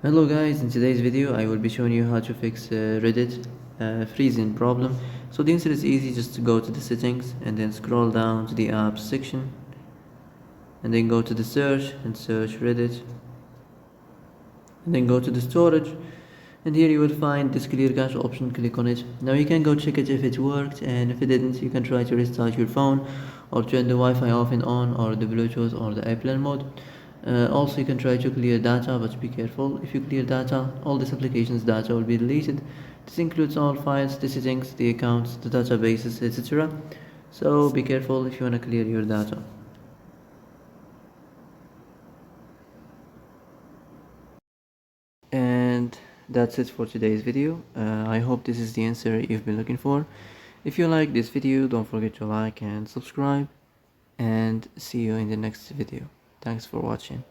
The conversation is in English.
Hello guys, in today's video I will be showing you how to fix Reddit freezing problem. So the answer is easy, just to go to the settings and then scroll down to the apps section and then go to the search and search Reddit and then go to the storage, and here you will find this clear cache option. Click on it. Now you can go check it if it worked, and if it didn't you can try to restart your phone or turn the Wi-Fi off and on, or the Bluetooth or the airplane mode. Also you can try to clear data, but be careful. If you clear data, all this application's data will be deleted. This includes all files, the settings, the accounts, the databases, etc. So be careful if you want to clear your data. And that's it for today's video. I hope this is the answer you've been looking for. If you like this video, don't forget to like and subscribe, and see you in the next video. Thanks for watching.